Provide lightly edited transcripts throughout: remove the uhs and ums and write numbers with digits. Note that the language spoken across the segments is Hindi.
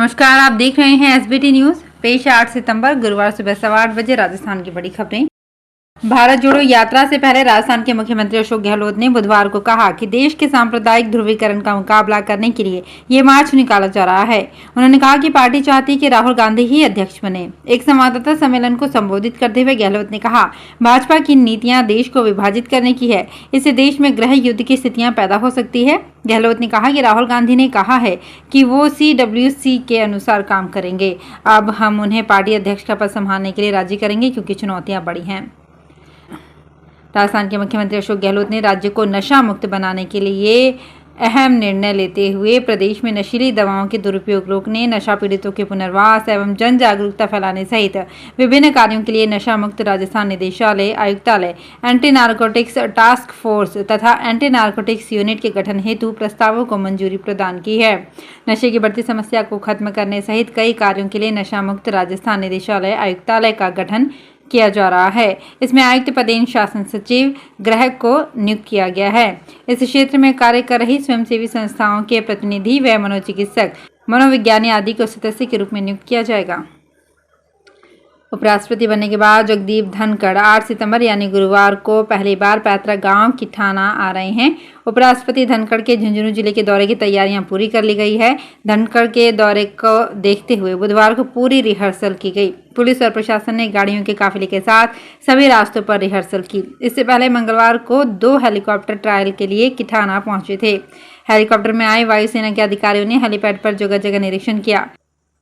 नमस्कार, आप देख रहे हैं एसबीटी न्यूज। पेश है 8 सितंबर गुरुवार सुबह 8:15 बजे राजस्थान की बड़ी खबरें। भारत जोड़ो यात्रा से पहले राजस्थान के मुख्यमंत्री अशोक गहलोत ने बुधवार को कहा कि देश के सांप्रदायिक ध्रुवीकरण का मुकाबला करने के लिए ये मार्च निकाला जा रहा है। उन्होंने कहा कि पार्टी चाहती है कि राहुल गांधी ही अध्यक्ष बने। एक संवाददाता सम्मेलन को संबोधित करते हुए गहलोत ने कहा, भाजपा की नीतियां देश को विभाजित करने की है। इससे देश में गृह युद्ध की स्थितियां पैदा हो सकती है। गहलोत ने कहा कि राहुल गांधी ने कहा है कि वो CWC के अनुसार काम करेंगे। अब हम उन्हें पार्टी अध्यक्ष का पद संभालने के लिए राजी करेंगे क्योंकि चुनौतियां बड़ी हैं। राजस्थान के मुख्यमंत्री अशोक गहलोत ने राज्य को नशा मुक्त बनाने के लिए अहम निर्णय लेते हुए प्रदेश में नशीली दवाओं के दुरुपयोग रोकने, नशा पीड़ितों के पुनर्वास एवं जन जागरूकता फैलाने सहित विभिन्न कार्यों के लिए नशा मुक्त राजस्थान निदेशालय, आयुक्तालय, एंटी नारकोटिक्स टास्क फोर्स तथा एंटी नारकोटिक्स यूनिट के गठन हेतु प्रस्तावों को मंजूरी प्रदान की है। नशे की बढ़ती समस्या को खत्म करने सहित कई कार्यों के लिए नशा मुक्त राजस्थान निदेशालय, आयुक्तालय का गठन किया जा रहा है। इसमें आयुक्त पदेन शासन सचिव गृह को नियुक्त किया गया है। इस क्षेत्र में कार्य कर रही स्वयंसेवी संस्थाओं के प्रतिनिधि व मनोचिकित्सक, मनोविज्ञानी आदि को सदस्य के रूप में नियुक्त किया जाएगा। उपराष्ट्रपति बनने के बाद जगदीप धनखड़ 8 सितंबर यानी गुरुवार को पहली बार पैतृक गांव किठाना आ रहे हैं। उपराष्ट्रपति धनखड़ के झुंझुनू जिले के दौरे की तैयारियां पूरी कर ली गई है। धनखड़ के दौरे को देखते हुए बुधवार को पूरी रिहर्सल की गई। पुलिस और प्रशासन ने गाड़ियों के काफिले के साथ सभी रास्तों पर रिहर्सल की। इससे पहले मंगलवार को 2 हेलीकॉप्टर ट्रायल के लिए किठाना पहुंचे थे। हेलीकॉप्टर में आए वायुसेना के अधिकारियों ने हेलीपैड पर जगह जगह निरीक्षण किया।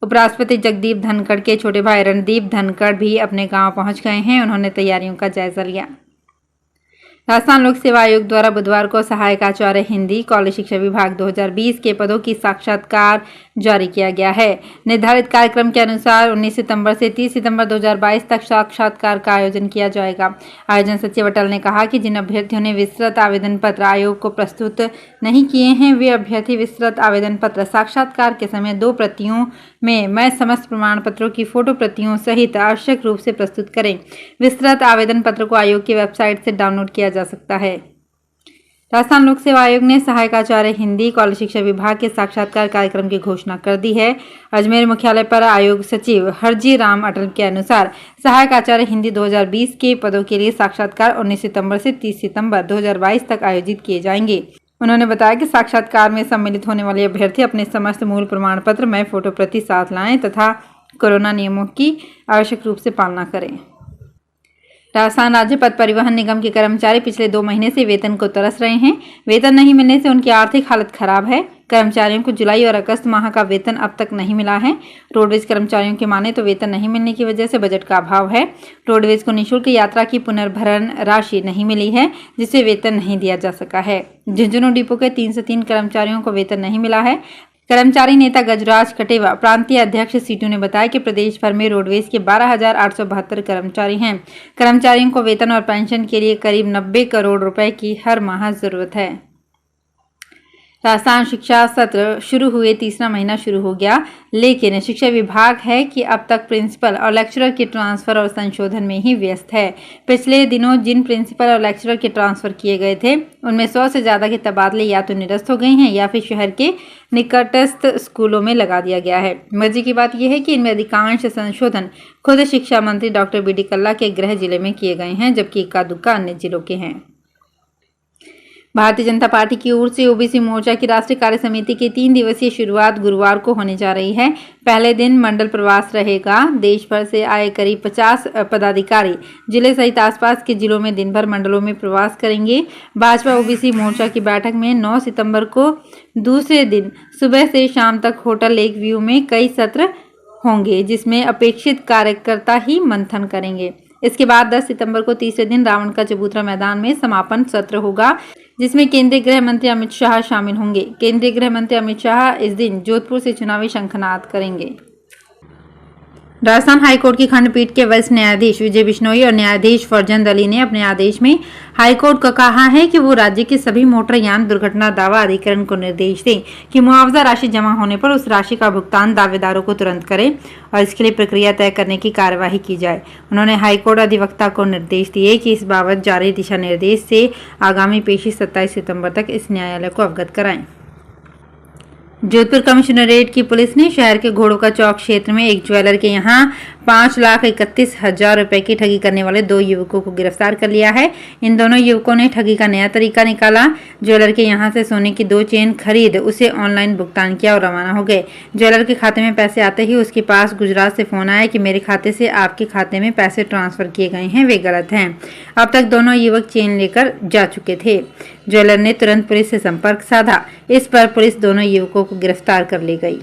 उपराष्ट्रपति जगदीप धनखड़ के छोटे भाई रणदीप धनखड़ भी अपने गांव पहुंच गए हैं। उन्होंने तैयारियों का जायजा लिया। राजस्थान लोक सेवा आयोग द्वारा बुधवार को सहायक आचार्य हिंदी कॉलेज शिक्षा विभाग 2020 के पदों की साक्षात्कार जारी किया गया है। निर्धारित कार्यक्रम के अनुसार 19 सितंबर से 30 सितंबर 2022 तक साक्षात्कार का आयोजन किया जाएगा। आयोजन सचिव अटल ने कहा कि जिन अभ्यर्थियों ने विस्तृत आवेदन पत्र आयोग को प्रस्तुत नहीं किए हैं, वे अभ्यर्थी विस्तृत आवेदन पत्र साक्षात्कार के समय 2 प्रतियों में मैं समस्त प्रमाण पत्रों की फोटो प्रतियों सहित आवश्यक रूप से प्रस्तुत करें। विस्तृत आवेदन पत्र को आयोग की वेबसाइट से डाउनलोड किया जा सकता है। राजस्थान लोक सेवा आयोग ने सहायक आचार्य हिंदी कॉलेज शिक्षा विभाग के साक्षात्कार कार्यक्रम की घोषणा कर दी है। अजमेर मुख्यालय पर आयोग सचिव हरजी राम अटल के अनुसार सहायक आचार्य हिंदी 2020 के पदों के लिए साक्षात्कार 19 सितंबर से 30 सितंबर 2022 तक आयोजित किए जाएंगे। उन्होंने बताया कि साक्षात्कार में सम्मिलित होने वाले अभ्यर्थी अपने समस्त मूल प्रमाण पत्र में फोटो प्रति साथ लाएं तथा कोरोना नियमों की आवश्यक रूप से पालना करें। राजस्थान राज्य पथ परिवहन निगम के कर्मचारी पिछले 2 महीने से वेतन को तरस रहे हैं। वेतन नहीं मिलने से उनकी आर्थिक हालत खराब है। कर्मचारियों को जुलाई और अगस्त माह का वेतन अब तक नहीं मिला है। रोडवेज कर्मचारियों की माने तो वेतन नहीं मिलने की वजह से बजट का अभाव है। रोडवेज को निःशुल्क यात्रा की पुनर्भरण राशि नहीं मिली है, जिससे वेतन नहीं दिया जा सका है। झुंझुनू डिपो के 3 से 3 कर्मचारियों को वेतन नहीं मिला है। कर्मचारी नेता गजराज कटेवा प्रांतीय अध्यक्ष सीटू ने बताया कि प्रदेश भर में रोडवेज के 12,872 कर्मचारी हैं। कर्मचारियों को वेतन और पेंशन के लिए करीब 90 करोड़ रुपए की हर माह जरूरत है। राजस्थान शिक्षा सत्र शुरू हुए 3रा महीना शुरू हो गया, लेकिन शिक्षा विभाग है कि अब तक प्रिंसिपल और लेक्चरर के ट्रांसफर और संशोधन में ही व्यस्त है। पिछले दिनों जिन प्रिंसिपल और लेक्चरर के ट्रांसफर किए गए थे, उनमें 100 से ज्यादा के तबादले या तो निरस्त हो गए हैं या फिर शहर के निकटस्थ स्कूलों में लगा दिया गया है। मजे की बात यह है कि इनमें अधिकांश संशोधन खुद शिक्षा मंत्री डॉक्टर BD कल्ला के गृह जिले में किए गए हैं, जबकि इक्का दुक्का अन्य जिलों के हैं। भारतीय जनता पार्टी की ओर से ओबीसी मोर्चा की राष्ट्रीय कार्य समिति की 3 दिवसीय शुरुआत गुरुवार को होने जा रही है। पहले दिन मंडल प्रवास रहेगा। देश भर से आए करीब 50 पदाधिकारी जिले सहित आसपास के जिलों में दिन भर मंडलों में प्रवास करेंगे। भाजपा ओबीसी मोर्चा की बैठक में 9 सितंबर को दूसरे दिन सुबह से शाम तक होटल लेक व्यू में कई सत्र होंगे, जिसमें अपेक्षित कार्यकर्ता ही मंथन करेंगे। इसके बाद 10 सितंबर को तीसरे दिन रावण का चबूतरा मैदान में समापन सत्र होगा, जिसमें केंद्रीय गृह मंत्री अमित शाह शामिल होंगे। केंद्रीय गृह मंत्री अमित शाह इस दिन जोधपुर से चुनावी शंखनाद करेंगे। राजस्थान हाईकोर्ट की खंडपीठ के वरिष्ठ न्यायाधीश विजय बिश्नोई और न्यायाधीश फरजंद अली ने अपने आदेश में हाईकोर्ट को कहा है कि वो राज्य के सभी मोटरयान दुर्घटना दावा अधिकरण को निर्देश दें कि मुआवजा राशि जमा होने पर उस राशि का भुगतान दावेदारों को तुरंत करें और इसके लिए प्रक्रिया तय करने की कार्यवाही की जाए। उन्होंने हाईकोर्ट अधिवक्ता को निर्देश दिए कि इस बाबत जारी दिशा निर्देश से आगामी पेशी 27 सितंबर तक इस न्यायालय को अवगत कराएं। जोधपुर कमिश्नरेट की पुलिस ने शहर के घोड़ों का चौक क्षेत्र में एक ज्वेलर के यहां 5,31,000 रुपए की ठगी करने वाले 2 युवकों को गिरफ्तार कर लिया है। इन दोनों युवकों ने ठगी का नया तरीका निकाला। ज्वेलर के यहां से सोने की 2 चेन खरीद उसे ऑनलाइन भुगतान किया और रवाना हो गए। ज्वेलर के खाते में पैसे आते ही उसके पास गुजरात से फोन आया कि मेरे खाते से आपके खाते में पैसे ट्रांसफर किए गए हैं, वे गलत हैं। अब तक दोनों युवक चेन लेकर जा चुके थे। ज्वेलर ने तुरंत पुलिस से संपर्क साधा। इस पर पुलिस दोनों युवकों को गिरफ्तार कर ली गई।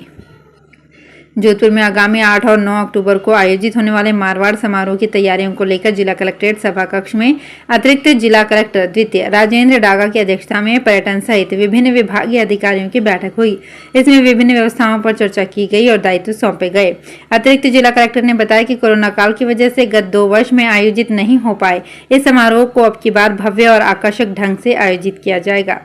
जोधपुर में आगामी 8 और 9 अक्टूबर को आयोजित होने वाले मारवाड़ समारोह की तैयारियों को लेकर जिला कलेक्ट्रेट सभा कक्ष में अतिरिक्त जिला कलेक्टर द्वितीय राजेंद्र डागा की अध्यक्षता में पर्यटन सहित विभिन्न विभागीय अधिकारियों की बैठक हुई। इसमें विभिन्न व्यवस्थाओं पर चर्चा की गई और दायित्व सौंपे गए। अतिरिक्त जिला कलेक्टर ने बताया कि कोरोना काल की वजह से गत 2 वर्ष में आयोजित नहीं हो पाए इस समारोह को अब की बार भव्य और आकर्षक ढंग से आयोजित किया जाएगा।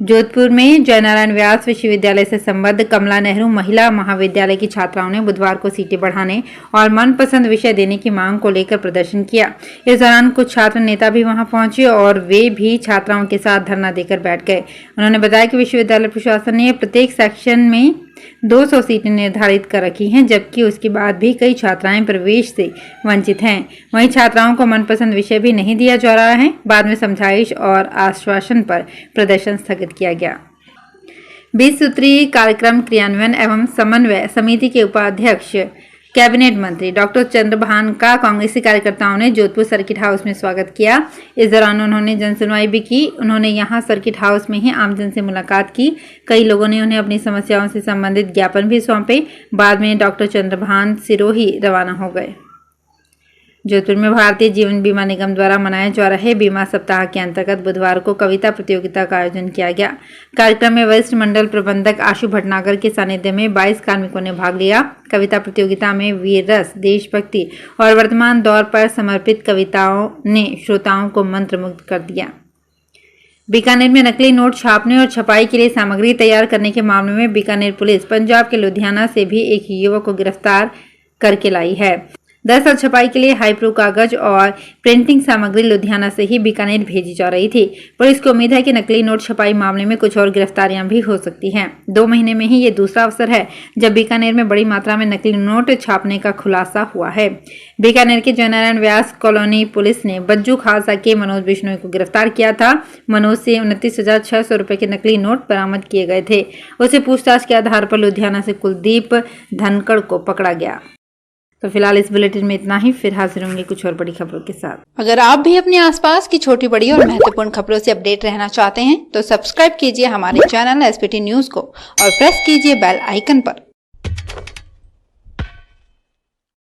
जोधपुर में जयनारायण व्यास विश्वविद्यालय से संबद्ध कमला नेहरू महिला महाविद्यालय की छात्राओं ने बुधवार को सीटें बढ़ाने और मनपसंद विषय देने की मांग को लेकर प्रदर्शन किया। इस दौरान कुछ छात्र नेता भी वहां पहुंचे और वे भी छात्राओं के साथ धरना देकर बैठ गए। उन्होंने बताया कि विश्वविद्यालय प्रशासन ने प्रत्येक सेक्शन में 200 सीटें निर्धारित कर रखी हैं, जबकि उसके बाद भी कई छात्राएं प्रवेश से वंचित हैं। वहीं छात्राओं को मनपसंद विषय भी नहीं दिया जा रहा है। बाद में समझाइश और आश्वासन पर प्रदर्शन स्थगित किया गया। 20 सूत्रीय कार्यक्रम क्रियान्वयन एवं समन्वय समिति के उपाध्यक्ष कैबिनेट मंत्री डॉक्टर चंद्रभान का कांग्रेसी कार्यकर्ताओं ने जोधपुर सर्किट हाउस में स्वागत किया। इस दौरान उन्होंने जनसुनवाई भी की। उन्होंने यहां सर्किट हाउस में ही आमजन से मुलाकात की। कई लोगों ने उन्हें अपनी समस्याओं से संबंधित ज्ञापन भी सौंपे। बाद में डॉक्टर चंद्रभान सिरोही रवाना हो गए। जोधपुर में भारतीय जीवन बीमा निगम द्वारा मनाए जा रहे बीमा सप्ताह के अंतर्गत बुधवार को कविता प्रतियोगिता का आयोजन किया गया। कार्यक्रम में वरिष्ठ मंडल प्रबंधक आशु भटनागर के सानिध्य में 22 कार्मिकों ने भाग लिया। कविता प्रतियोगिता में वीर रस, देशभक्ति और वर्तमान दौर पर समर्पित कविताओं ने श्रोताओं को मंत्रमुग्ध कर दिया। बीकानेर में नकली नोट छापने और छपाई के लिए सामग्री तैयार करने के मामले में बीकानेर पुलिस पंजाब के लुधियाना से भी एक युवक को गिरफ्तार करके लाई है। दरअसल छपाई के लिए हाईप्रो कागज और प्रिंटिंग सामग्री लुधियाना से ही बीकानेर भेजी जा रही थी। पुलिस को उम्मीद है कि नकली नोट छपाई मामले में कुछ और गिरफ्तारियां भी हो सकती हैं। 2 महीने में ही ये दूसरा अवसर है जब बीकानेर में बड़ी मात्रा में नकली नोट छापने का खुलासा हुआ है। बीकानेर के जयनारायण व्यास कॉलोनी पुलिस ने बज्जू खालसा के मनोज बिश्नोई को गिरफ्तार किया था। मनोज से 29,600 रुपए के नकली नोट बरामद किए गए थे। उसे पूछताछ के आधार पर लुधियाना से कुलदीप धनखड़ को पकड़ा गया। तो फिलहाल इस बुलेटिन में इतना ही। फिर हाजिर होंगे कुछ और बड़ी खबरों के साथ। अगर आप भी अपने आसपास की छोटी बड़ी और महत्वपूर्ण खबरों से अपडेट रहना चाहते हैं तो सब्सक्राइब कीजिए हमारे चैनल एसपीटी न्यूज को और प्रेस कीजिए बेल आइकन पर।